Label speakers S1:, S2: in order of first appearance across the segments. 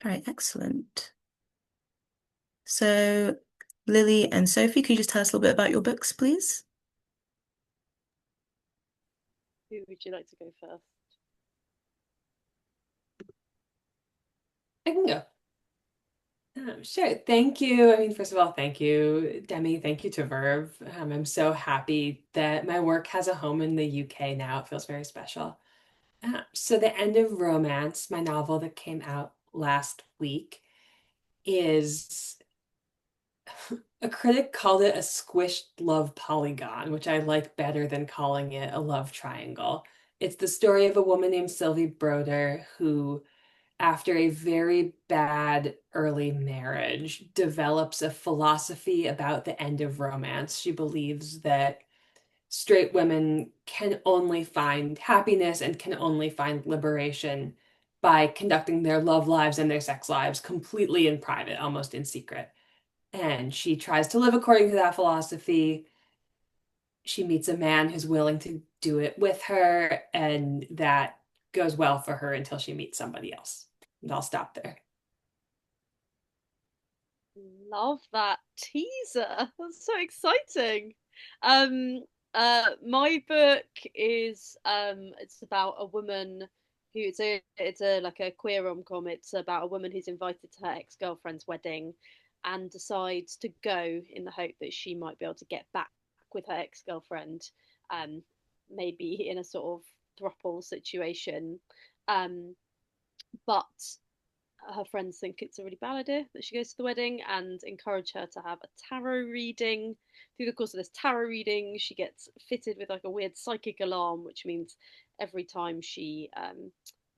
S1: All right, excellent. So, Lily and Sophie, could you just tell us a little bit about your books, please?
S2: Who would you like to go first?
S3: I can go. Sure. Thank you. I mean, first of all, thank you, Demi. Thank you to Verve. I'm so happy that my work has a home in the UK now. It feels very special. So, The End of Romance, my novel that came out last week, is a critic called it a squished love polygon, which I like better than calling it a love triangle. It's the story of a woman named Sylvie Broder who, after a very bad early marriage, develops a philosophy about the end of romance. She believes that straight women can only find happiness and can only find liberation by conducting their love lives and their sex lives completely in private, almost in secret. And she tries to live according to that philosophy. She meets a man who's willing to do it with her, and that goes well for her until she meets somebody else. And I'll stop there.
S2: Love that teaser. That's so exciting. My book is it's about a woman who it's a like a queer rom-com. It's about a woman who's invited to her ex-girlfriend's wedding and decides to go in the hope that she might be able to get back with her ex-girlfriend, um, maybe in a sort of throuple situation. Um, but her friends think it's a really bad idea that she goes to the wedding and encourage her to have a tarot reading. Through the course of this tarot reading, she gets fitted with like a weird psychic alarm, which means every time she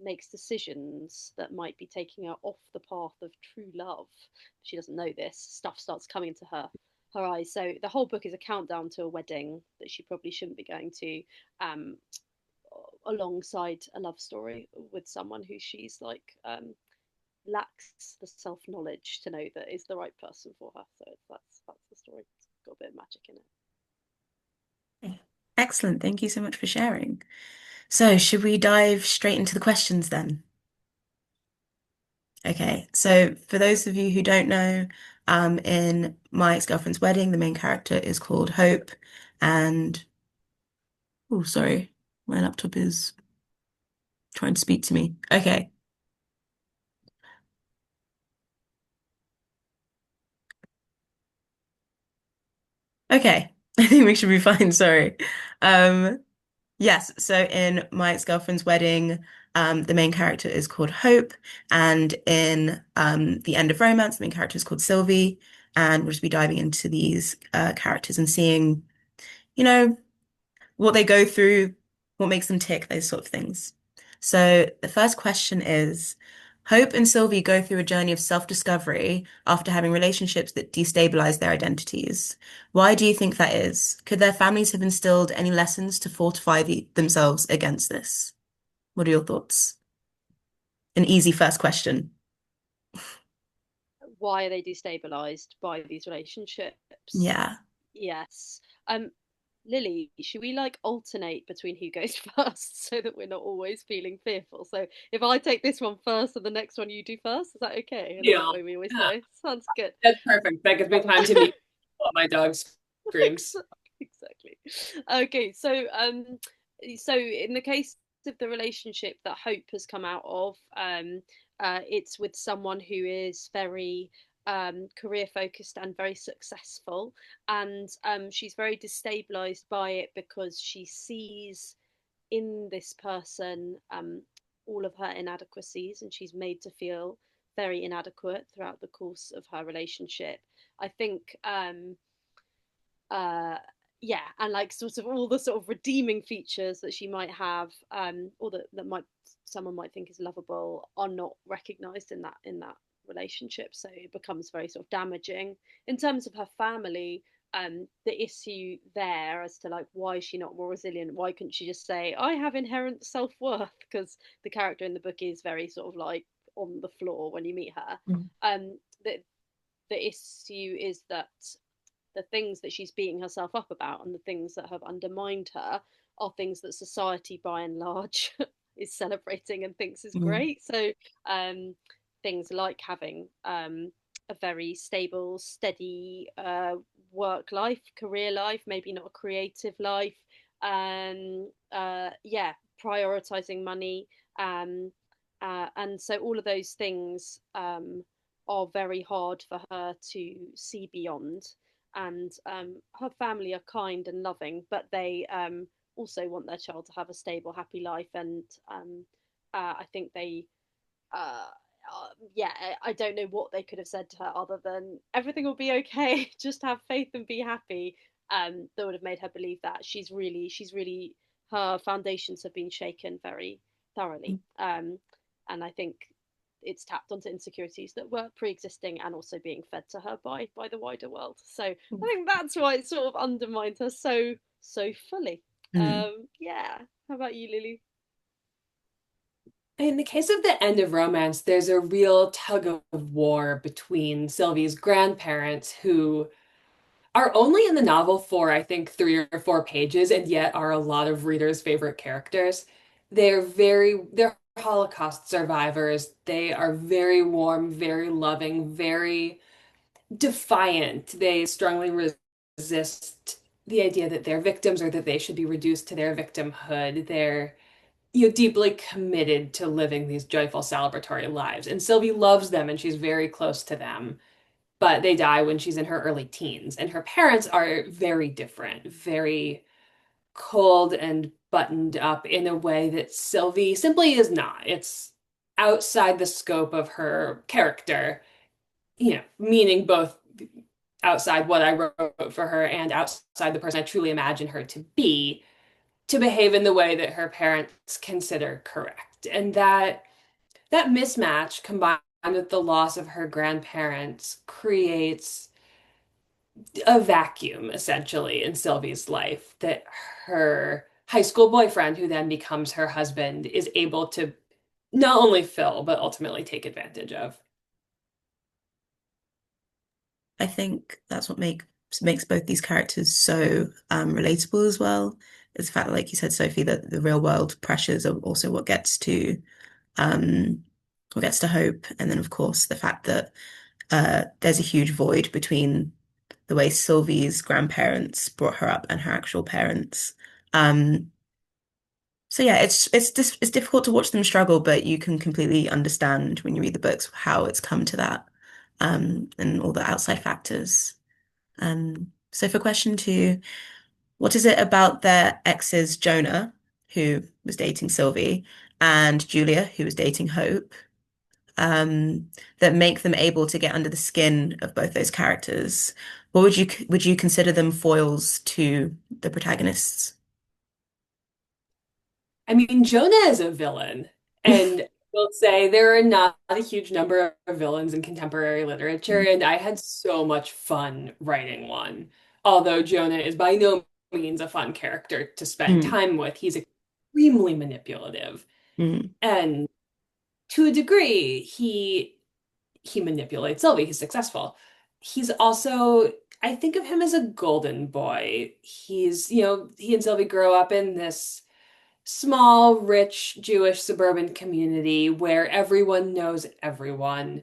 S2: makes decisions that might be taking her off the path of true love, she doesn't know this, stuff starts coming to her eyes. So the whole book is a countdown to a wedding that she probably shouldn't be going to, um, alongside a love story with someone who she's like lacks the self knowledge to know that is the right person for her. So that's the story. It's got a bit of magic in it.
S1: Okay. Excellent. Thank you so much for sharing. So, should we dive straight into the questions then? Okay, so for those of you who don't know, in My Ex-Girlfriend's Wedding, the main character is called Hope, and oh, sorry, my laptop is trying to speak to me. Okay, okay, I think we should be fine. Sorry. Um, yes, so in My Ex-Girlfriend's Wedding, the main character is called Hope, and in The End of Romance, the main character is called Sylvie, and we'll just be diving into these characters and seeing, you know, what they go through, what makes them tick, those sort of things. So the first question is, Hope and Sylvie go through a journey of self-discovery after having relationships that destabilize their identities. Why do you think that is? Could their families have instilled any lessons to fortify themselves against this? What are your thoughts? An easy first question.
S2: Why are they destabilized by these relationships?
S1: Yeah.
S2: Yes. Um, Lily, should we like alternate between who goes first so that we're not always feeling fearful? So if I take this one first and the next one you do first, is that okay? And then that
S3: Yeah.
S2: way we always
S3: Yeah,
S2: know. Sounds good.
S3: that's perfect. That gives me time to mute while my dog screams.
S2: Exactly. Okay, so in the case of the relationship that Hope has come out of, it's with someone who is very career focused and very successful, and she's very destabilized by it because she sees in this person all of her inadequacies, and she's made to feel very inadequate throughout the course of her relationship. I think uh yeah, and like sort of all the sort of redeeming features that she might have, or that might someone might think is lovable, are not recognized in that relationship, so it becomes very sort of damaging in terms of her family. The issue there as to like why is she not more resilient, why couldn't she just say I have inherent self-worth, because the character in the book is very sort of like on the floor when you meet her.
S1: Mm.
S2: The issue is that the things that she's beating herself up about and the things that have undermined her are things that society by and large is celebrating and thinks is
S1: Mm.
S2: great. So um things like having a very stable, steady work life, career life, maybe not a creative life. Yeah, prioritizing money. Um, and so all of those things are very hard for her to see beyond. And her family are kind and loving, but they also want their child to have a stable, happy life. And I think they yeah, I don't know what they could have said to her other than everything will be okay. Just have faith and be happy. That would have made her believe that her foundations have been shaken very thoroughly. And I think it's tapped onto insecurities that were pre-existing and also being fed to her by the wider world. So I think that's why it sort of undermined her so fully.
S1: Mm.
S2: Yeah. How about you, Lily?
S3: In the case of the end of romance, there's a real tug of war between Sylvie's grandparents, who are only in the novel for, I think, 3 or 4 pages, and yet are a lot of readers' favorite characters. They're Holocaust survivors. They are very warm, very loving, very defiant. They strongly resist the idea that they're victims or that they should be reduced to their victimhood. They're deeply committed to living these joyful celebratory lives. And Sylvie loves them and she's very close to them, but they die when she's in her early teens. And her parents are very different, very cold and buttoned up in a way that Sylvie simply is not. It's outside the scope of her character, meaning both outside what I wrote for her and outside the person I truly imagine her to be, to behave in the way that her parents consider correct. And that mismatch combined with the loss of her grandparents creates a vacuum essentially in Sylvie's life that her high school boyfriend, who then becomes her husband, is able to not only fill but ultimately take advantage of.
S1: I think that's what makes both these characters so relatable as well. Is the fact that, like you said, Sophie, that the real world pressures are also um, what gets to Hope, and then of course the fact that there's a huge void between the way Sylvie's grandparents brought her up and her actual parents. Um, so yeah, it's difficult to watch them struggle, but you can completely understand when you read the books how it's come to that, and all the outside factors. So for question two, what is it about their exes, Jonah, who was dating Sylvie, and Julia, who was dating Hope, that make them able to get under the skin of both those characters? What would you consider them foils to the protagonists?
S3: I mean, Jonah is a villain, and I will say there are not a huge number of villains in contemporary literature, and I had so much fun writing one. Although Jonah is by no means a fun character to spend
S1: Mm,
S3: time with, he's extremely manipulative.
S1: mm,
S3: And to a degree, he manipulates Sylvie. He's successful. He's also, I think of him as a golden boy. He and Sylvie grow up in this small, rich Jewish suburban community where everyone knows everyone.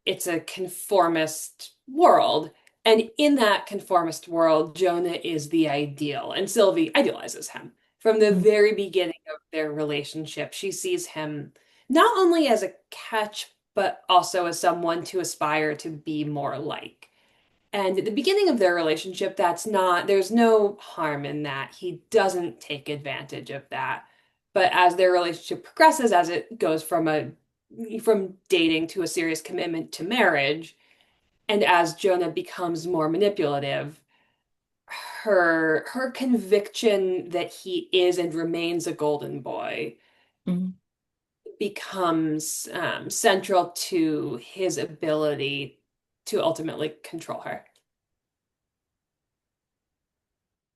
S3: It's a conformist world. And in that conformist world, Jonah is the ideal, and Sylvie idealizes him. From the
S1: mm,
S3: very beginning of their relationship, she sees him not only as a catch, but also as someone to aspire to be more like. And at the beginning of their relationship, there's no harm in that. He doesn't take advantage of that. But as their relationship progresses, as it goes from dating to a serious commitment to marriage, and as Jonah becomes more manipulative, her conviction that he is and remains a golden boy
S1: mm.
S3: becomes central to his ability to ultimately control her.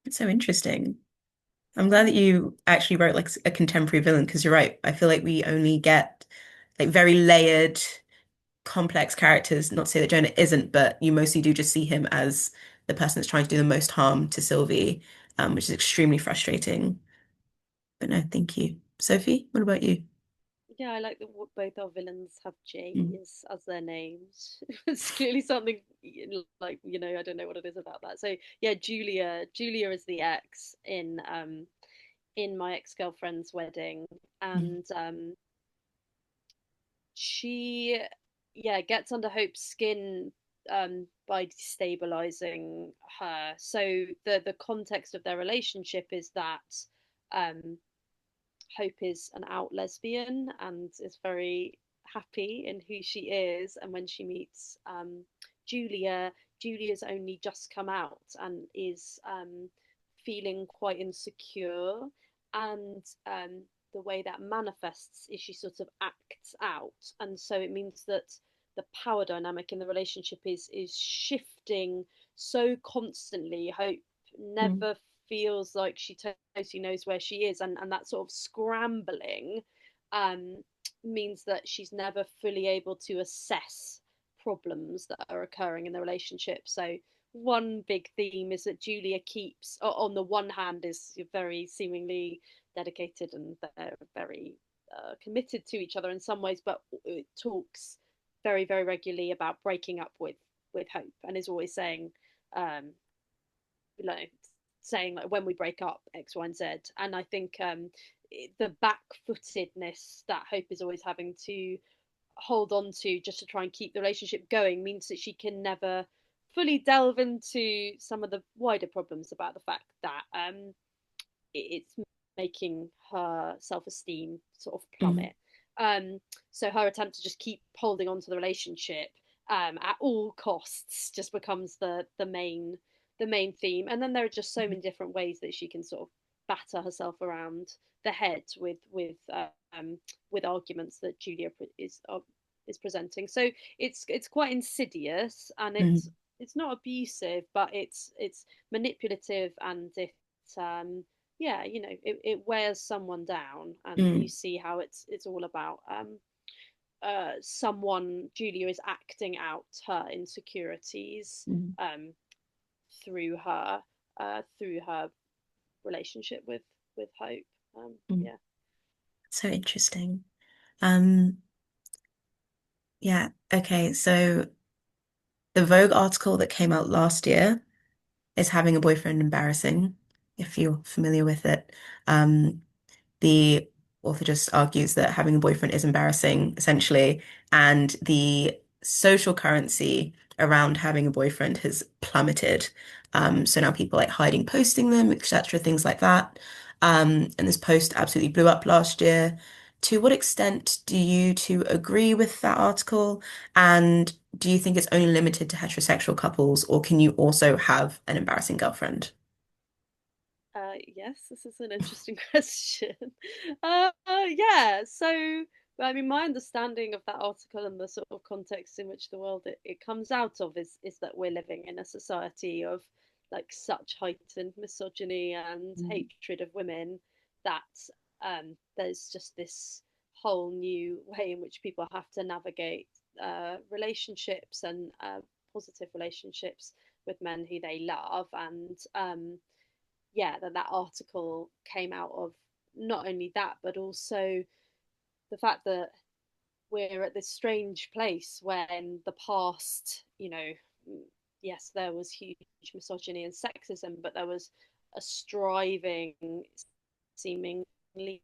S1: It's so interesting. I'm glad that you actually wrote like a contemporary villain because you're right. I feel like we only get like very layered, complex characters. Not to say that Jonah isn't, but you mostly do just see him as the person that's trying to do the most harm to Sylvie, which is extremely frustrating. But no, thank you. Sophie, what about you?
S2: Yeah, I like that both our villains have
S1: Mm.
S2: J's as their names. It's clearly something like, I don't know what it is about that. So yeah, Julia is the ex in my ex-girlfriend's wedding,
S1: Mm.
S2: and she yeah gets under Hope's skin by destabilizing her. So the context of their relationship is that um Hope is an out lesbian and is very happy in who she is. And when she meets Julia, Julia's only just come out and is feeling quite insecure. And the way that manifests is she sort of acts out. And so it means that the power dynamic in the relationship is shifting so constantly. Hope
S1: Mm.
S2: never feels like she totally knows where she is, and that sort of scrambling um, means that she's never fully able to assess problems that are occurring in the relationship. So one big theme is that Julia keeps, on the one hand, is very seemingly dedicated and they're very committed to each other in some ways, but it talks very, very regularly about breaking up with Hope, and is always saying, um, like saying like when we break up X, Y, and Z. And I think the back-footedness that Hope is always having to hold on to just to try and keep the relationship going means that she can never fully delve into some of the wider problems about the fact that it's making her self-esteem sort of
S1: Mm.
S2: plummet. Um, so her attempt to just keep holding on to the relationship at all costs just becomes the main theme. And then there are just so many different ways that she can sort of batter herself around the head with arguments that Julia is presenting. So it's quite insidious, and it's
S1: Mm.
S2: it's not abusive, but it's manipulative, and yeah, it wears someone down, and you
S1: Mm.
S2: see how it's all about someone. Julia is acting out her insecurities
S1: Mm.
S2: um, through her relationship with Hope.
S1: Mm.
S2: Yeah.
S1: So interesting. Um, yeah, okay, so the Vogue article that came out last year is having a boyfriend embarrassing, if you're familiar with it. Um, the author just argues that having a boyfriend is embarrassing, essentially, and the social currency around having a boyfriend has plummeted. So now people like hiding posting them, etc., things like that. And this post absolutely blew up last year. To what extent do you two agree with that article? And do you think it's only limited to heterosexual couples, or can you also have an embarrassing girlfriend?
S2: Yes, this is an interesting question. Yeah, so I mean, my understanding of that article and the sort of context in which the world it comes out of is that we're living in a society of like such heightened misogyny and
S1: Mm.
S2: hatred of women that there's just this whole new way in which people have to navigate relationships and positive relationships with men who they love. And yeah, that article came out of not only that, but also the fact that we're at this strange place when the past, yes, there was huge misogyny and sexism, but there was a striving, seemingly,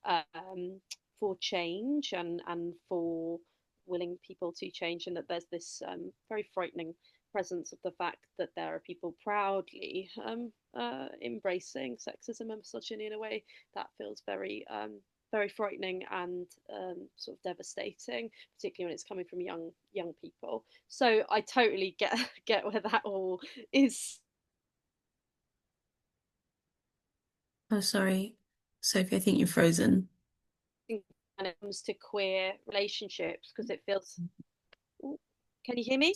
S2: um, for change and for willing people to change, and that there's this very frightening presence of the fact that there are people proudly embracing sexism and misogyny in a way that feels very frightening and sort of devastating, particularly when it's coming from young people. So I totally get where that all is.
S1: Oh, sorry. Sophie, I think you're frozen.
S2: When it comes to queer relationships, because it feels. Ooh, can you hear me?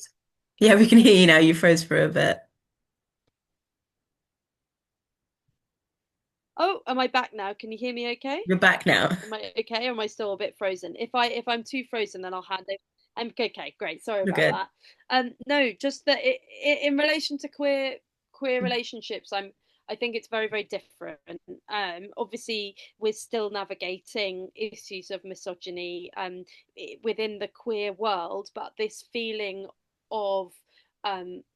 S1: Yeah, we can hear you now. You froze for a bit.
S2: Oh, am I back now? Can you hear me okay?
S1: You're back now.
S2: Am I okay, or am I still a bit frozen? If I'm too frozen, then I'll hand it. I'm okay. Great. Sorry
S1: You're
S2: about
S1: good.
S2: that. No, just that in relation to queer relationships, I think it's very, very different. Obviously, we're still navigating issues of misogyny within the queer world, but this feeling of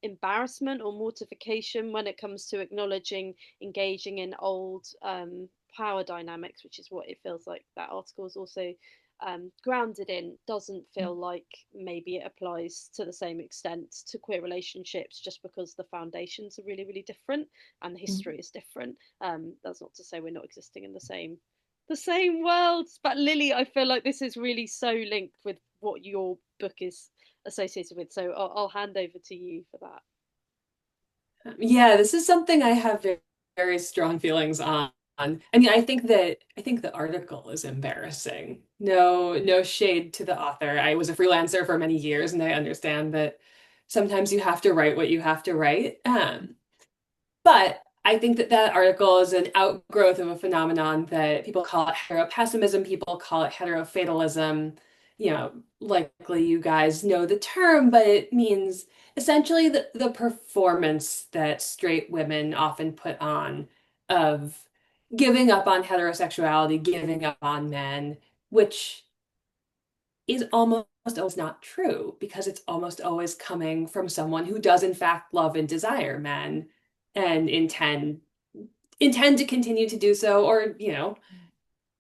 S2: embarrassment or mortification when it comes to acknowledging engaging in old power dynamics, which is what it feels like that article is also grounded in, doesn't feel like maybe it applies to the same extent to queer relationships, just because the foundations are really, really different and the
S1: Mm.
S2: history is different. That's not to say we're not existing in the same worlds, but Lily, I feel like this is really so linked with what your book is associated with. So I'll hand over to you for that.
S3: Yeah, this is something I have very, very strong feelings on. I mean, I think the article is embarrassing. No shade to the author. I was a freelancer for many years, and I understand that sometimes you have to write what you have to write. But I think that that article is an outgrowth of a phenomenon that people call it heteropessimism, people call it heterofatalism. You know, likely you guys know the term, but it means essentially the performance that straight women often put on of giving up on heterosexuality, giving up on men, which is almost always not true because it's almost always coming from someone who does in fact love and desire men and intend to continue to do so. Or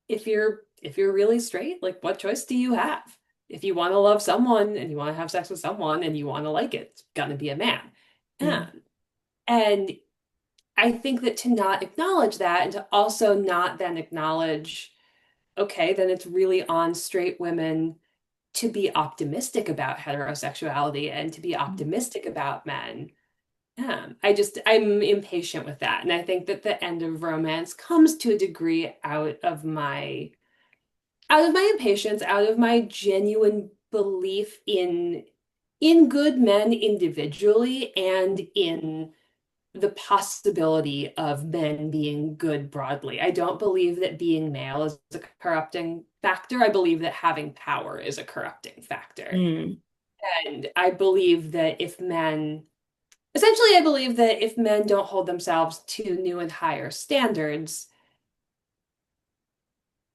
S3: if you're really straight, like what choice do you have? If you want to love someone and you want to have sex with someone and you want to like it, it's gonna be a man.
S1: Mm.
S3: And I think that to not acknowledge that and to also not then acknowledge, okay, then it's really on straight women to be optimistic about heterosexuality and to be optimistic about men. I'm impatient with that. And I think that the end of romance comes to a degree out of my impatience, out of my genuine belief in good men individually and in the possibility of men being good broadly. I don't believe that being male is a corrupting factor. I believe that having power is a corrupting factor.
S1: Mm.
S3: And I believe that essentially, I believe that if men don't hold themselves to new and higher standards,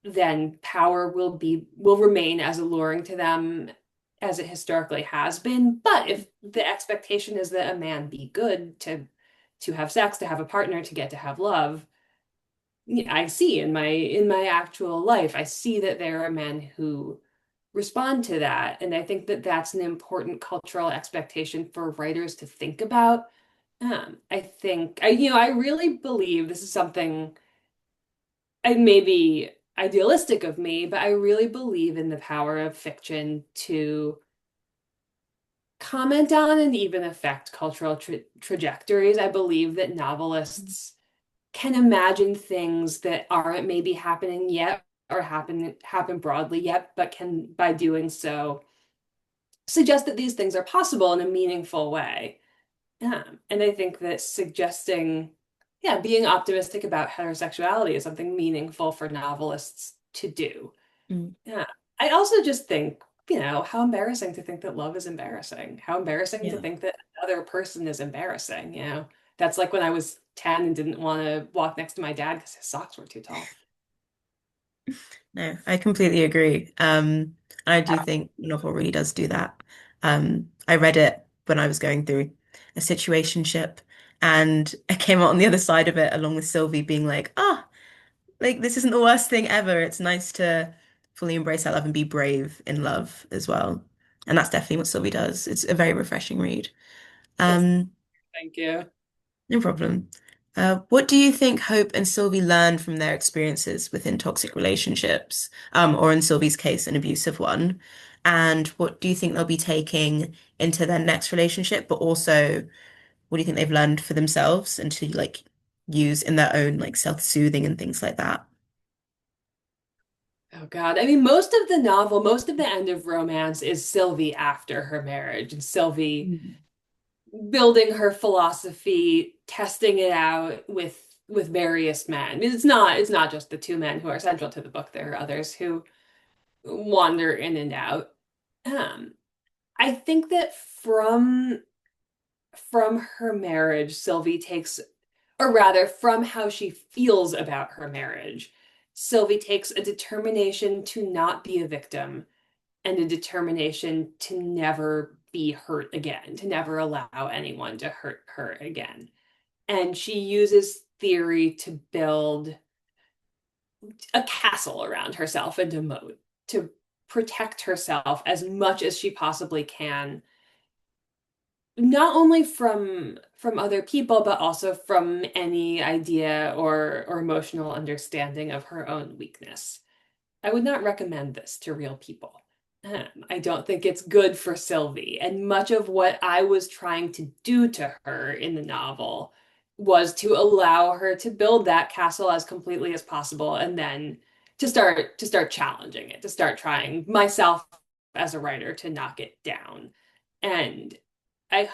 S3: then power will remain as alluring to them as it historically has been. But if the expectation is that a man be good to have sex, to have a partner, to get to have love, yeah, I see in my actual life, I see that there are men who respond to that, and I think that that's an important cultural expectation for writers to think about. I think I really believe this is something I may be idealistic of me, but I really believe in the power of fiction to comment on and even affect cultural trajectories. I believe that novelists can imagine things that aren't maybe happening yet or happen broadly yet, but can by doing so suggest that these things are possible in a meaningful way. And I think that being optimistic about heterosexuality is something meaningful for novelists to do.
S1: Mm.
S3: Yeah. I also just think, how embarrassing to think that love is embarrassing. How embarrassing to
S1: Yeah.
S3: think that another person is embarrassing. That's like when I was 10 and didn't want to walk next to my dad because his socks were too tall.
S1: No, I completely agree. I do think the novel really does do that. I read it when I was going through a situationship, and I came out on the other side of it along with Sylvie being like, like this isn't the worst thing ever. It's nice to fully embrace that love and be brave in love as well. And that's definitely what Sylvie does. It's a very refreshing read.
S3: That's
S1: Um,
S3: Thank you.
S1: no problem. What do you think Hope and Sylvie learned from their experiences within toxic relationships, or in Sylvie's case, an abusive one? And what do you think they'll be taking into their next relationship? But also, what do you think they've learned for themselves and to like use in their own like self-soothing and things like that?
S3: Oh God. I mean, most of the end of romance is Sylvie after her marriage and Sylvie
S1: Mm.
S3: building her philosophy, testing it out with various men. It's not just the two men who are central to the book. There are others who wander in and out. Um, I think that from her marriage, Sylvie takes or rather, from how she feels about her marriage. Sylvie takes a determination to not be a victim and a determination to never be hurt again, to never allow anyone to hurt her again. And she uses theory to build a castle around herself and a moat to protect herself as much as she possibly can, not only from other people but also from any idea or emotional understanding of her own weakness. I would not recommend this to real people. I don't think it's good for Sylvie. And much of what I was trying to do to her in the novel was to allow her to build that castle as completely as possible and then to start challenging it, to start trying myself as a writer to knock it down. And I,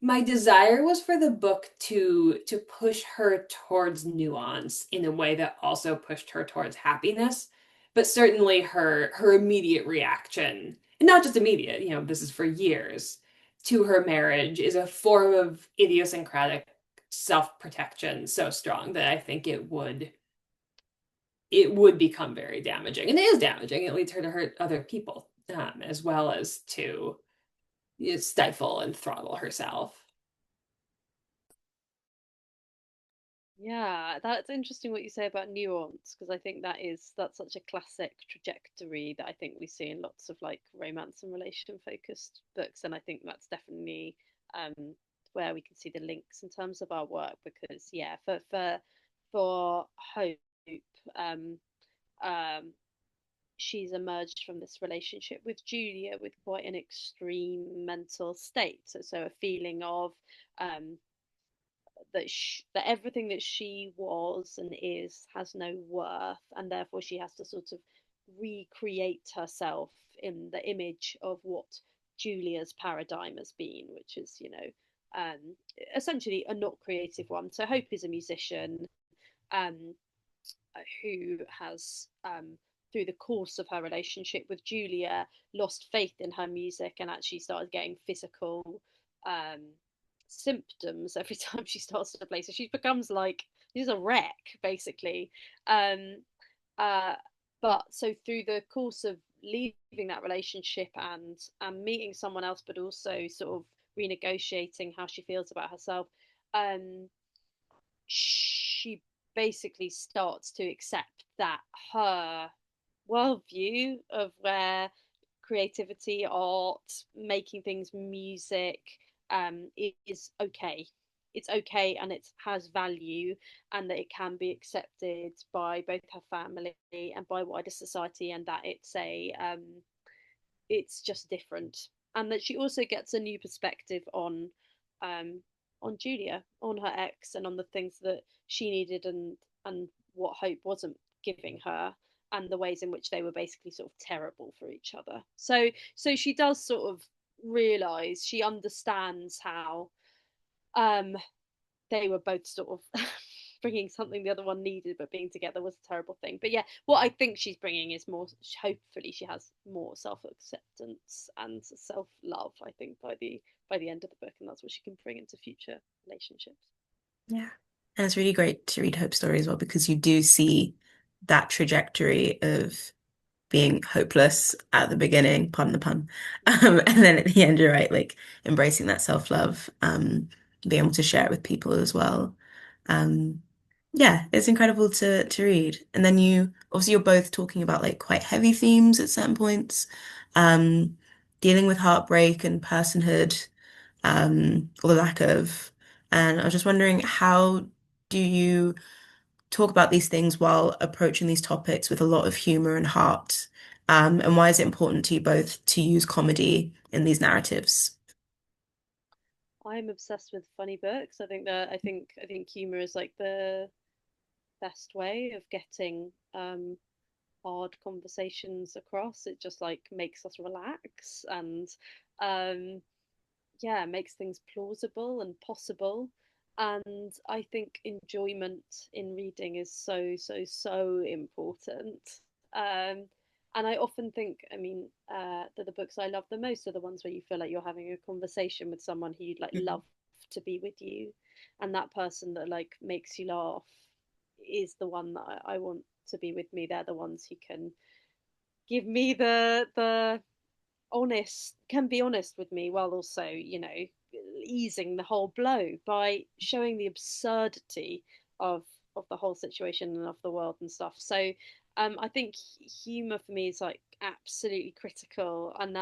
S3: my desire was for the book to push her towards nuance in a way that also pushed her towards happiness, but certainly her immediate reaction, and not just immediate, this is for years, to her marriage is a form of idiosyncratic self-protection so strong that I think it would become very damaging. And it is damaging. It leads her to hurt other people, as well as to stifle and throttle herself.
S2: Yeah, that's interesting what you say about nuance, because I think that's such a classic trajectory that I think we see in lots of like romance and relation focused books, and I think that's definitely um where we can see the links in terms of our work, because yeah, for Hope, um um she's emerged from this relationship with Julia with quite an extreme mental state, so a feeling of um that everything that she was and is has no worth, and therefore she has to sort of recreate herself in the image of what Julia's paradigm has been, which is, um, essentially a not creative one. So Hope is a musician, um, who has, through the course of her relationship with Julia, lost faith in her music and actually started getting physical, um, symptoms every time she starts to play. So she becomes like she's a wreck, basically. Um, uh, but so through the course of leaving that relationship and meeting someone else, but also sort of renegotiating how she feels about herself, um, she basically starts to accept that her worldview of where creativity, art, making things, music, is okay. It's okay and it has value, and that it can be accepted by both her family and by wider society, and that it's just different, and that she also gets a new perspective um on Julia, on her ex, and on the things that she needed, and what Hope wasn't giving her, and the ways in which they were basically sort of terrible for each other. So she does sort of realize, she understands how um they were both sort of bringing something the other one needed, but being together was a terrible thing. But yeah, what I think she's bringing is more, hopefully she has more self-acceptance and self-love, I think, by the end of the book, and that's what she can bring into future relationships.
S1: Yeah. And it's really great to read Hope's story as well because you do see that trajectory of being hopeless at the beginning, pardon the pun. And then at the end, you're right, like embracing that self-love, being able to share it with people as well. Um, yeah, it's incredible to read. And then you obviously you're both talking about like quite heavy themes at certain points, um, dealing with heartbreak and personhood, or the lack of. And I was just wondering, how do you talk about these things while approaching these topics with a lot of humor and heart? And why is it important to you both to use comedy in these narratives?
S2: I'm obsessed with funny books. I think humor is like the best way of getting hard conversations across. It just like makes us relax, and um yeah, makes things plausible and possible. And I think enjoyment in reading is so, so, so important. Um, and I often think, I mean, that the books I love the most are the ones where you feel like you're having a conversation with someone who you'd like love to be with you, and that person that like makes you laugh is the one that I want to be with me. They're the ones who can give me the honest, can be honest with me, while also, easing the whole blow by showing the absurdity of the whole situation and of the world and stuff. So I think humor for me is like absolutely critical. And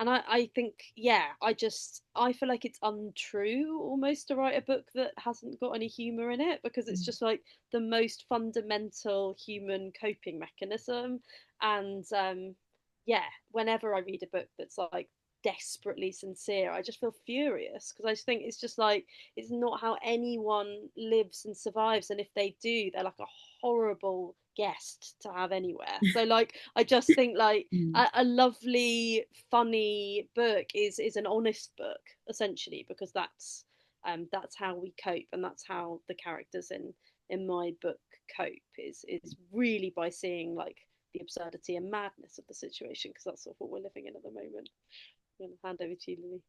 S2: I think, yeah, I feel like it's untrue almost to write a book that hasn't got any humor in it, because it's just like the most fundamental human coping mechanism. And yeah, whenever I read a book that's like desperately sincere, I just feel furious, because I just think it's just like it's not how anyone lives and survives, and if they do, they're like a horrible guest to have anywhere. So like I just think like
S1: Mm.
S2: a lovely funny book is an honest book, essentially, because that's how we cope, and that's how the characters in my book cope, is really by seeing like the absurdity and madness of the situation, because that's sort of what we're living in at the moment. I'm going to hand over to you, Lily.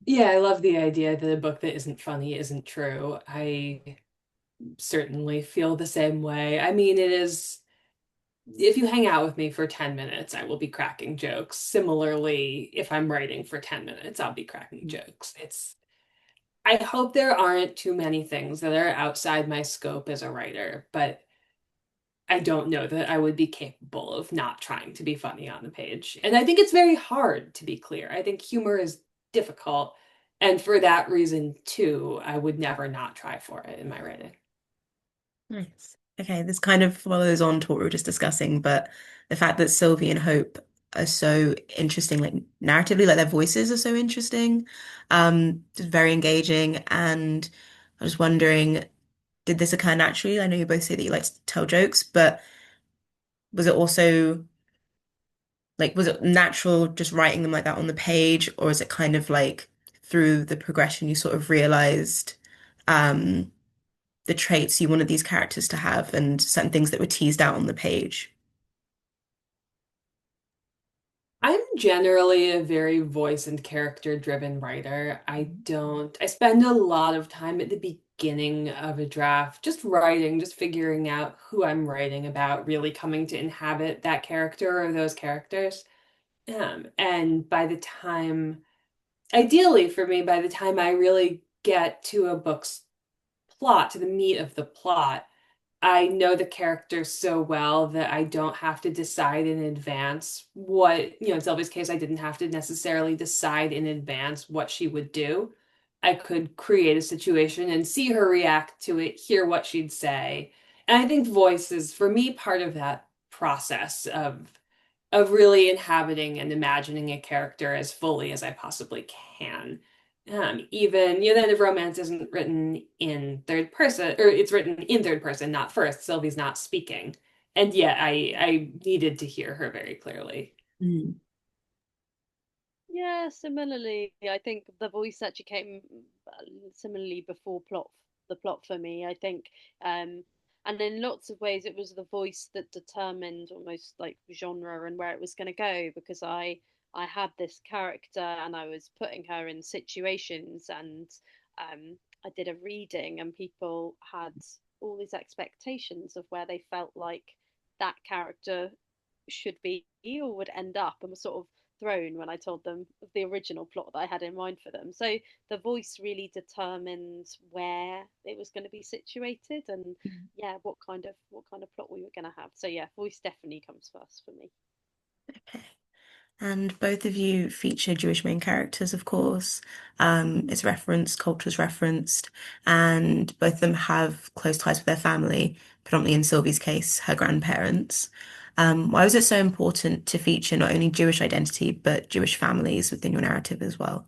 S3: Yeah, I love the idea that a book that isn't funny isn't true. I certainly feel the same way. I mean, it is, if you hang out with me for 10 minutes, I will be cracking jokes. Similarly, if I'm writing for 10 minutes, I'll be cracking jokes. I hope there aren't too many things that are outside my scope as a writer, but I don't know that I would be capable of not trying to be funny on the page. And I think it's very hard, to be clear. I think humor is difficult. And for that reason, too, I would never not try for it in my writing.
S1: Nice. Okay, this kind of follows on to what we were just discussing, but the fact that Sylvie and Hope are so interesting, like narratively, like their voices are so interesting, just very engaging. And I was wondering, did this occur naturally? I know you both say that you like to tell jokes, but was it also like, was it natural just writing them like that on the page, or is it kind of like through the progression you sort of realized um, the traits you wanted these characters to have and certain things that were teased out on the page?
S3: I'm generally a very voice and character driven writer. I spend a lot of time at the beginning of a draft just writing, just figuring out who I'm writing about, really coming to inhabit that character or those characters. And by the time, ideally for me, by the time I really get to a book's plot, to the meat of the plot, I know the characters so well that I don't have to decide in advance what, in Sylvie's case, I didn't have to necessarily decide in advance what she would do. I could create a situation and see her react to it, hear what she'd say. And I think voice is, for me, part of that process of really inhabiting and imagining a character as fully as I possibly can. Even, then if romance isn't written in third person, or it's written in third person, not first, Sylvie's not speaking. And yet I needed to hear her very clearly.
S1: Mm.
S2: Yeah, similarly, I think the voice actually came similarly before the plot for me. I think, um, and in lots of ways, it was the voice that determined almost like genre and where it was going to go, because I had this character and I was putting her in situations, and I did a reading, and people had all these expectations of where they felt like that character should be or would end up, and was sort of thrown when I told them the original plot that I had in mind for them. So the voice really determined where it was going to be situated, and yeah, what kind of plot we were going to have. So yeah, voice definitely comes first for me.
S1: Okay. And both of you feature Jewish main characters, of course. It's referenced, culture's referenced, and both of them have close ties with their family, predominantly in Sylvie's case, her grandparents. Why was it so important to feature not only Jewish identity, but Jewish families within your narrative as well?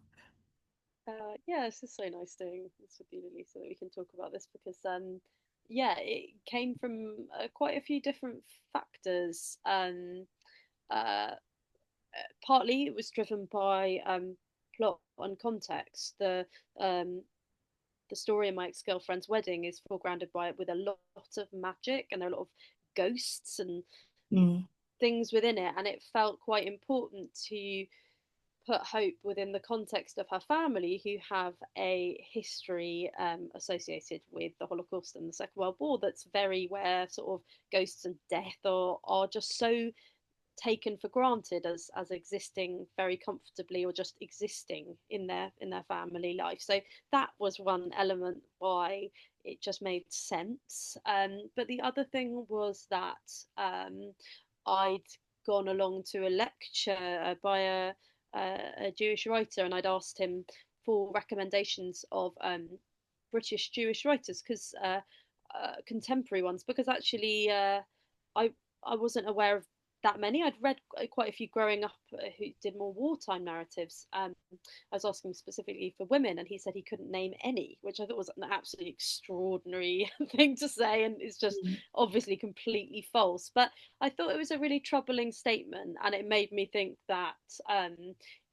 S2: Yeah, it's just so nice doing this with you, Lily, so that we can talk about this, because yeah, it came from quite a few different factors. Uh, Partly it was driven by plot and context. The story of my ex girlfriend's wedding is foregrounded by with a lot of magic, and there are a lot of ghosts and
S1: Mm.
S2: things within it, and it felt quite important to put Hope within the context of her family, who have a history associated with the Holocaust and the Second World War that's very, where sort of ghosts and death are just so taken for granted as existing very comfortably, or just existing in their family life. So that was one element why it just made sense. But the other thing was that I'd gone along to a lecture by a Jewish writer, and I'd asked him for recommendations of British Jewish writers, because contemporary ones, because actually I I wasn't aware of that many. I'd read quite a few growing up who did more wartime narratives. I was asking specifically for women, and he said he couldn't name any, which I thought was an absolutely extraordinary thing to say, and it's just
S1: Mm.
S2: obviously completely false. But I thought it was a really troubling statement, and it made me think that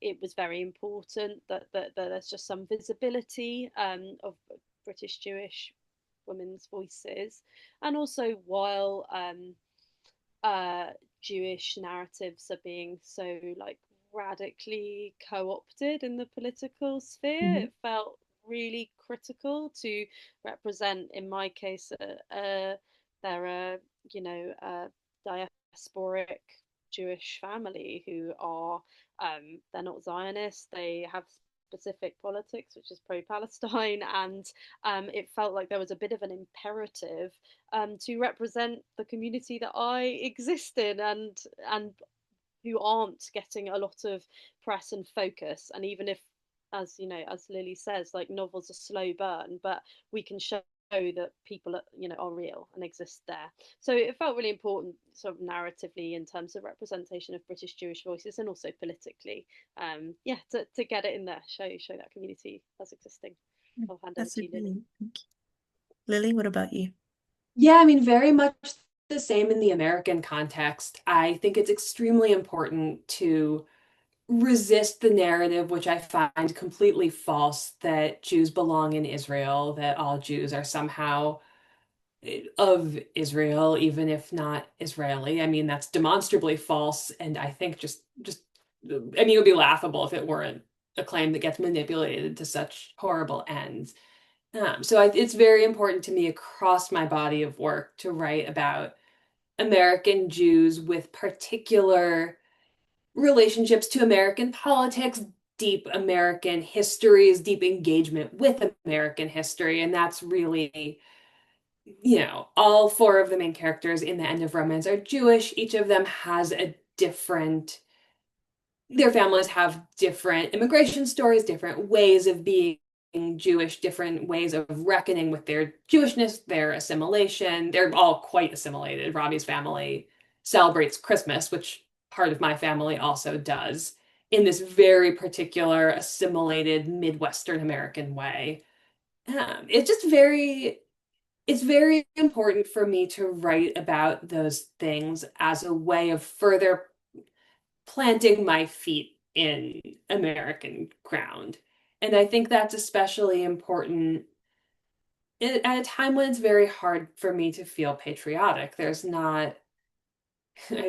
S2: it was very important that there's just some visibility of British Jewish women's voices, and also while uh, Jewish narratives are being so like radically co-opted in the political sphere,
S1: Mhm.
S2: it felt really critical to represent, in my case, they're a diasporic Jewish family who are they're not Zionists. They have specific politics, which is pro-Palestine, and it felt like there was a bit of an imperative to represent the community that I exist in, and who aren't getting a lot of press and focus. And even if, as you know, as Lily says, like novels are slow burn, but we can show that people are, are real and exist there. So it felt really important, sort of narratively, in terms of representation of British Jewish voices, and also politically. Yeah, to get it in there, show that community as existing.
S1: Mm.
S2: I'll hand over
S1: That's
S2: to you,
S1: super
S2: Lily.
S1: neat. Thank you. Lily, what about you?
S3: Yeah, I mean, very much the same in the American context. I think it's extremely important to resist the narrative, which I find completely false, that Jews belong in Israel, that all Jews are somehow of Israel, even if not Israeli. I mean, that's demonstrably false, and I think I mean, it would be laughable if it weren't a claim that gets manipulated to such horrible ends. It's very important to me across my body of work to write about American Jews with particular relationships to American politics, deep American histories, deep engagement with American history. And that's really, all four of the main characters in The End of Romance are Jewish. Each of them has a different, their families have different immigration stories, different ways of being Jewish, different ways of reckoning with their Jewishness, their assimilation. They're all quite assimilated. Robbie's family celebrates Christmas, which part of my family also does, in this very particular assimilated Midwestern American way. It's very important for me to write about those things as a way of further planting my feet in American ground. And I think that's especially important at a time when it's very hard for me to feel patriotic. I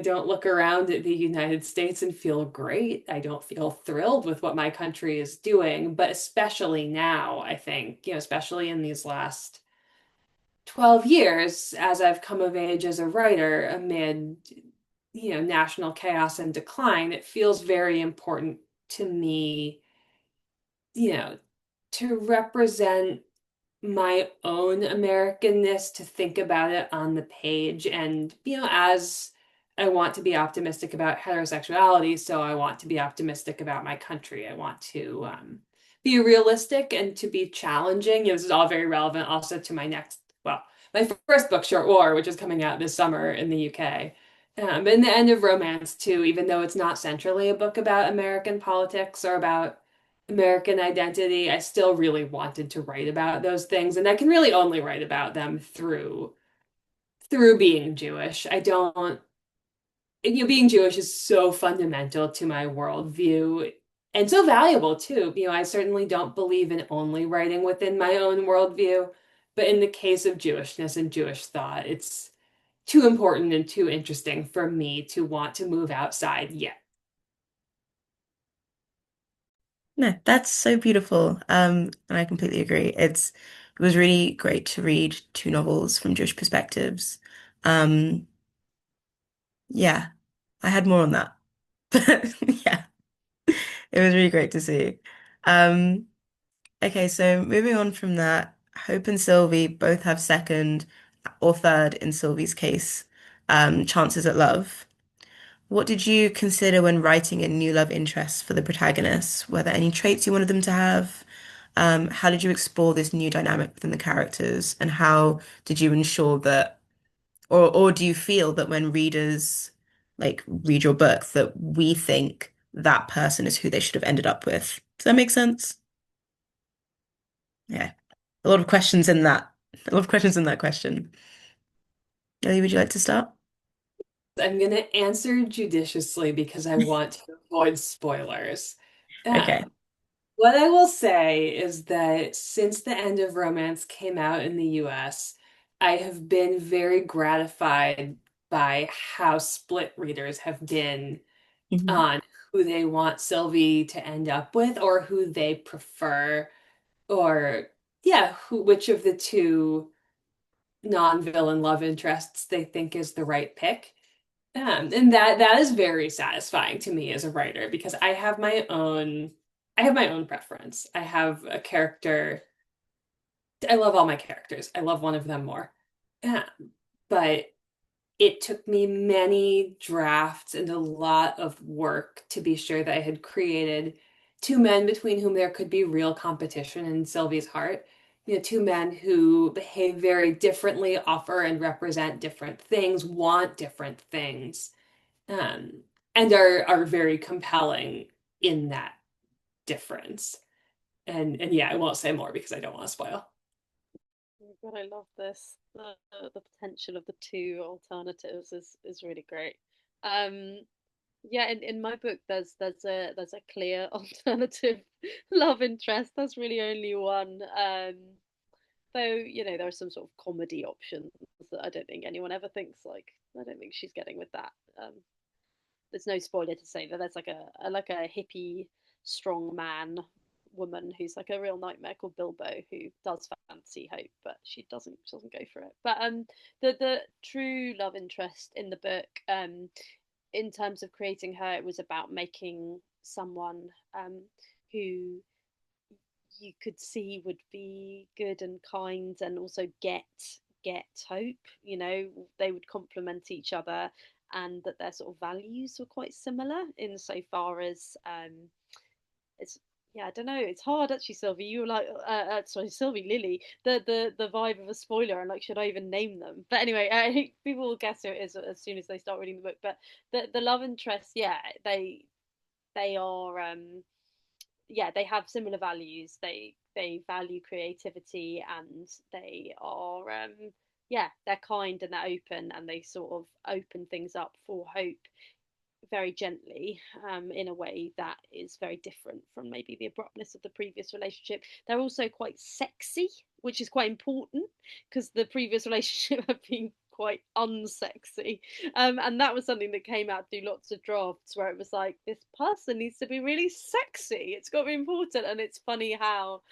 S3: don't look around at the United States and feel great. I don't feel thrilled with what my country is doing, but especially now, I think, especially in these last 12 years, as I've come of age as a writer amid, national chaos and decline, it feels very important to me, you know, to represent my own Americanness, to think about it on the page. And, as I want to be optimistic about heterosexuality, so I want to be optimistic about my country. I want to be realistic and to be challenging. This is all very relevant also to my first book, Short War, which is coming out this summer in the UK. But in The End of Romance, too, even though it's not centrally a book about American politics or about American identity, I still really wanted to write about those things, and I can really only write about them through being Jewish. I don't, being Jewish is so fundamental to my worldview and so valuable too. I certainly don't believe in only writing within my own worldview, but in the case of Jewishness and Jewish thought, it's too important and too interesting for me to want to move outside yet.
S1: No, that's so beautiful. And I completely agree. It was really great to read two novels from Jewish perspectives. Um, yeah, I had more on that. But yeah, it was really great to see. Um, okay, so moving on from that, Hope and Sylvie both have second or third in Sylvie's case, chances at love. What did you consider when writing a new love interest for the protagonists? Were there any traits you wanted them to have? How did you explore this new dynamic within the characters, and how did you ensure that, or do you feel that when readers like read your book that we think that person is who they should have ended up with? Does that make sense? Yeah, a lot of questions in that. A lot of questions in that question. Ellie, would you like to start?
S3: I'm going to answer judiciously because I want to avoid spoilers.
S1: Okay.
S3: What I will say is that since the end of Romance came out in the US, I have been very gratified by how split readers have been
S1: Mhm.
S3: on who they want Sylvie to end up with or who they prefer, or yeah, which of the two non-villain love interests they think is the right pick. And that is very satisfying to me as a writer because I have my own preference. I have a character. I love all my characters. I love one of them more. Yeah, but it took me many drafts and a lot of work to be sure that I had created two men between whom there could be real competition in Sylvie's heart. You know, two men who behave very differently, offer and represent different things, want different things, um, and are very compelling in that difference. And yeah, I won't say more because I don't want to spoil.
S2: Oh God, I love this. The potential of the two alternatives is really great. Um, yeah, in my book, there's a clear alternative love interest. There's really only one. Though there are some sort of comedy options that I don't think anyone ever thinks like. I don't think she's getting with that. There's no spoiler to say that there's like a hippie strong man woman who's like a real nightmare called Bilbo who does fancy Hope, but she doesn't go for it. But the true love interest in the book, in terms of creating her, it was about making someone who you could see would be good and kind and also get Hope. They would complement each other, and that their sort of values were quite similar insofar as it's yeah, I don't know. It's hard actually, Sylvie. You were like, sorry, Sylvie, Lily. The vibe of a spoiler, and like, should I even name them? But anyway, I think people will guess who it is as soon as they start reading the book. But the love interest, yeah, they are yeah, they have similar values. They value creativity, and they are yeah, they're kind and they're open, and they sort of open things up for Hope very gently, in a way that is very different from maybe the abruptness of the previous relationship. They're also quite sexy, which is quite important because the previous relationship had been quite unsexy. And that was something that came out through lots of drafts where it was like, this person needs to be really sexy. It's got to be important. And it's funny how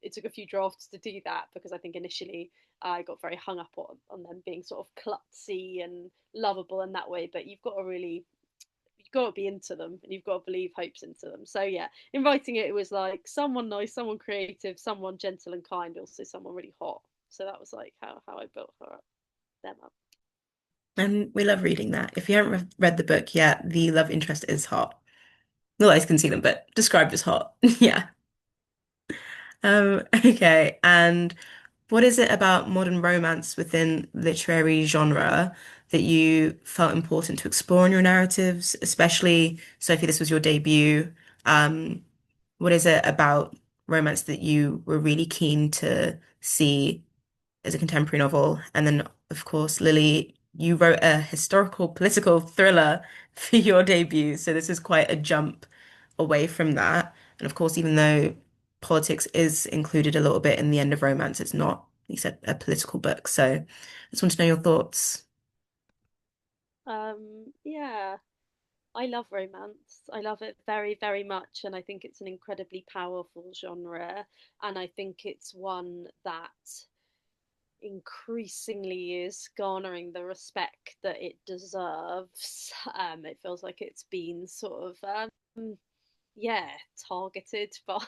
S2: it took a few drafts to do that because I think initially I got very hung up on them being sort of klutzy and lovable in that way, but you've got to be into them and you've got to believe Hope's into them. So yeah, in writing it, it was like someone nice, someone creative, someone gentle and kind, also someone really hot. So that was like how I built her up, them up.
S1: And we love reading that. If you haven't read the book yet, the love interest is hot. Not that I can see them, but described as hot. Yeah. Okay. And what is it about modern romance within literary genre that you felt important to explore in your narratives, especially, Sophie, this was your debut. Um, what is it about romance that you were really keen to see as a contemporary novel? And then, of course, Lily, you wrote a historical political thriller for your debut, so this is quite a jump away from that. And of course, even though politics is included a little bit in the end of romance, it's not, you said, a political book. So I just want to know your thoughts.
S2: Yeah. I love romance. I love it very, very much. And I think it's an incredibly powerful genre. And I think it's one that increasingly is garnering the respect that it deserves. It feels like it's been sort of yeah, targeted by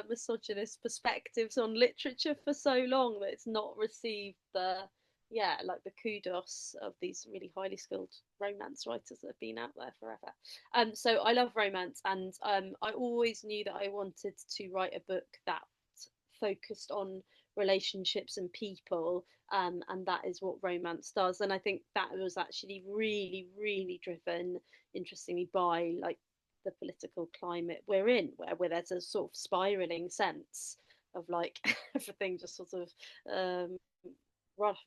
S2: misogynist perspectives on literature for so long that it's not received the yeah, like the kudos of these really highly skilled romance writers that have been out there forever. So I love romance, and I always knew that I wanted to write a book that focused on relationships and people, and that is what romance does. And I think that was actually really, really driven, interestingly, by like the political climate we're in, where there's a sort of spiraling sense of like everything just sort of um,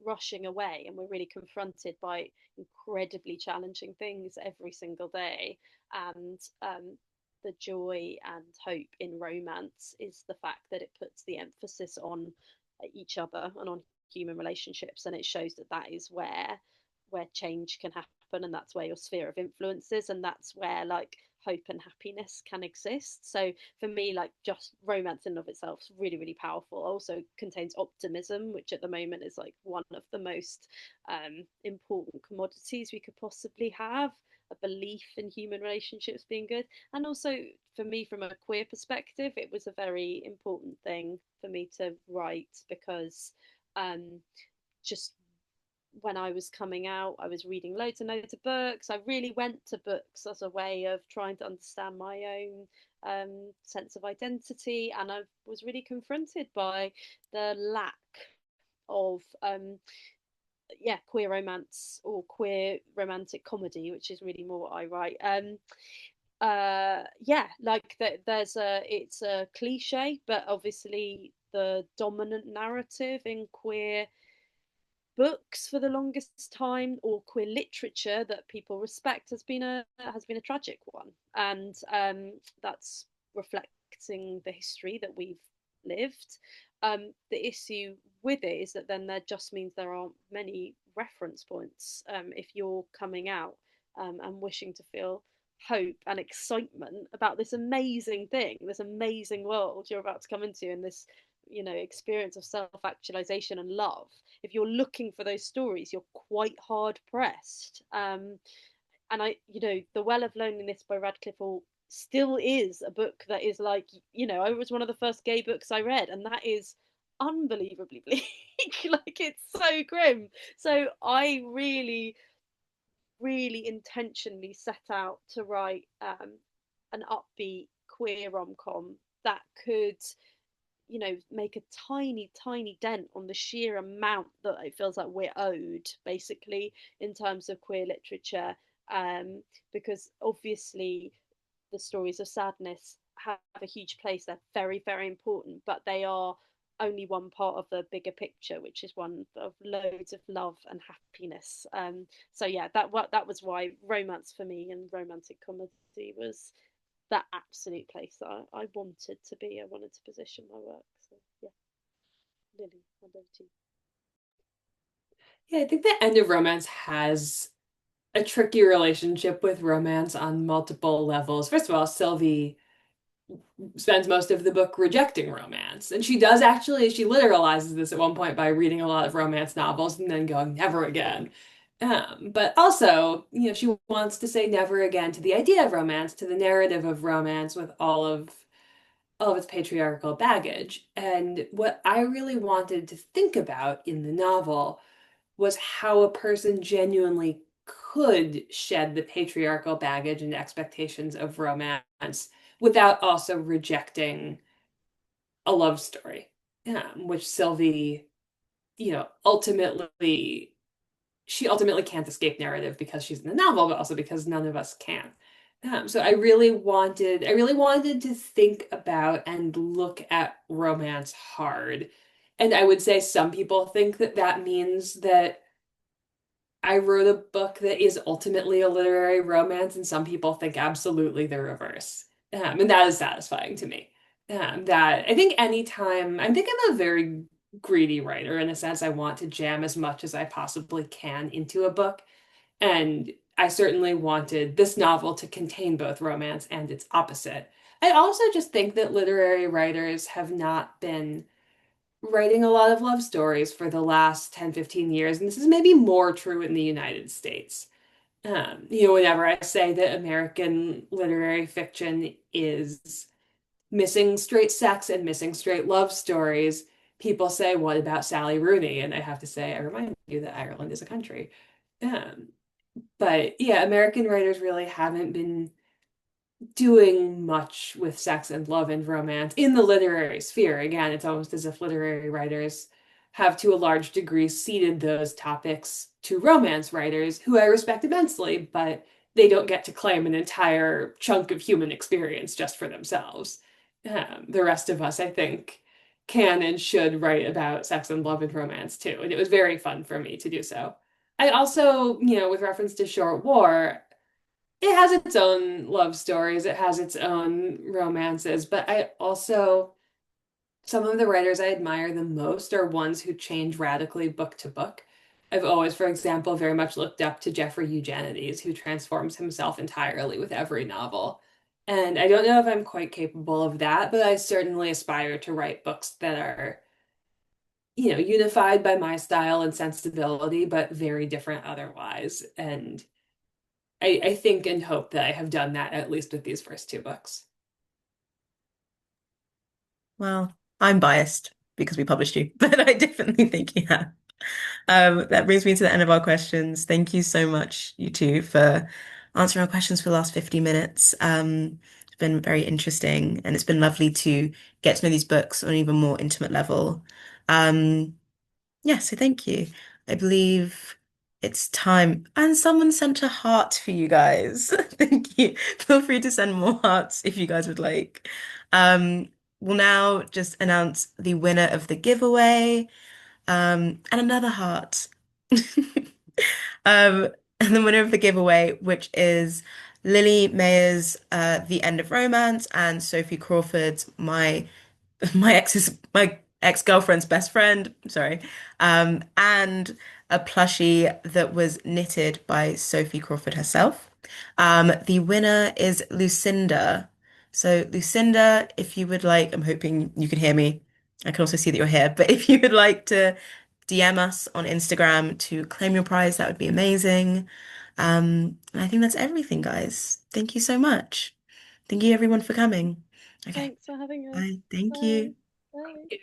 S2: rushing away, and we're really confronted by incredibly challenging things every single day. And the joy and hope in romance is the fact that it puts the emphasis on each other and on human relationships, and it shows that that is where change can happen, and that's where your sphere of influence is, and that's where like hope and happiness can exist. So for me, like just romance in and of itself is really, really powerful. Also contains optimism, which at the moment is like one of the most important commodities we could possibly have. A belief in human relationships being good. And also for me, from a queer perspective, it was a very important thing for me to write because just when I was coming out, I was reading loads and loads of books. I really went to books as a way of trying to understand my own sense of identity, and I was really confronted by the lack of yeah, queer romance or queer romantic comedy, which is really more what I write. Yeah, like there's a it's a cliche, but obviously the dominant narrative in queer books for the longest time, or queer literature that people respect, has been a tragic one, and that's reflecting the history that we've lived. The issue with it is that then that just means there aren't many reference points if you're coming out and wishing to feel hope and excitement about this amazing thing, this amazing world you're about to come into, and this experience of self-actualization and love. If you're looking for those stories, you're quite hard pressed. And The Well of Loneliness by Radcliffe Hall still is a book that is like, it was one of the first gay books I read, and that is unbelievably bleak. Like it's so grim. So I really, really intentionally set out to write an upbeat queer rom-com that could make a tiny, tiny dent on the sheer amount that it feels like we're owed, basically, in terms of queer literature. Um, because obviously, the stories of sadness have a huge place. They're very, very important, but they are only one part of the bigger picture, which is one of loads of love and happiness. So yeah, that was why romance for me and romantic comedy was that absolute place that I wanted to be. I wanted to position my work. So yeah, Lily, I love you.
S3: Yeah, I think the end of romance has a tricky relationship with romance on multiple levels. First of all, Sylvie spends most of the book rejecting romance. And she does actually, she literalizes this at one point by reading a lot of romance novels and then going, never again. But also, she wants to say never again to the idea of romance, to the narrative of romance with all of its patriarchal baggage. And what I really wanted to think about in the novel was how a person genuinely could shed the patriarchal baggage and expectations of romance without also rejecting a love story, which Sylvie, ultimately, she ultimately can't escape narrative because she's in the novel, but also because none of us can. So I really wanted to think about and look at romance hard. And I would say some people think that that means that I wrote a book that is ultimately a literary romance, and some people think absolutely the reverse. And that is satisfying to me. That I think I think I'm a very greedy writer in a sense. I want to jam as much as I possibly can into a book. And I certainly wanted this novel to contain both romance and its opposite. I also just think that literary writers have not been writing a lot of love stories for the last 10, 15 years, and this is maybe more true in the United States. Whenever I say that American literary fiction is missing straight sex and missing straight love stories, people say, "What about Sally Rooney?" And I have to say, I remind you that Ireland is a country. Um, but yeah, American writers really haven't been doing much with sex and love and romance in the literary sphere. Again, it's almost as if literary writers have, to a large degree, ceded those topics to romance writers, who I respect immensely, but they don't get to claim an entire chunk of human experience just for themselves. The rest of us, I think, can and should write about sex and love and romance too. And it was very fun for me to do so. I also, with reference to Short War, it has its own love stories, it has its own romances, but I also, some of the writers I admire the most are ones who change radically book to book. I've always, for example, very much looked up to Jeffrey Eugenides, who transforms himself entirely with every novel. And I don't know if I'm quite capable of that, but I certainly aspire to write books that are, unified by my style and sensibility, but very different otherwise. And I think and hope that I have done that at least with these first two books.
S1: Well, I'm biased because we published you, but I definitely think you have. That brings me to the end of our questions. Thank you so much, you two, for answering our questions for the last 50 minutes. It's been very interesting, and it's been lovely to get to know these books on an even more intimate level. Um, yeah, so thank you. I believe it's time. And someone sent a heart for you guys. Thank you. Feel free to send more hearts if you guys would like. We'll now just announce the winner of the giveaway. And another heart. Um, and the winner of the giveaway, which is Lily Meyer's The End of Romance and Sophie Crawford's my ex-girlfriend's best friend, sorry, and a plushie that was knitted by Sophie Crawford herself. The winner is Lucinda. So Lucinda, if you would like, I'm hoping you can hear me. I can also see that you're here, but if you would like to DM us on Instagram to claim your prize, that would be amazing. And I think that's everything, guys. Thank you so much. Thank you everyone for coming. Okay.
S2: Thanks for having us.
S1: Bye. Thank
S2: Bye.
S1: you.
S2: Bye.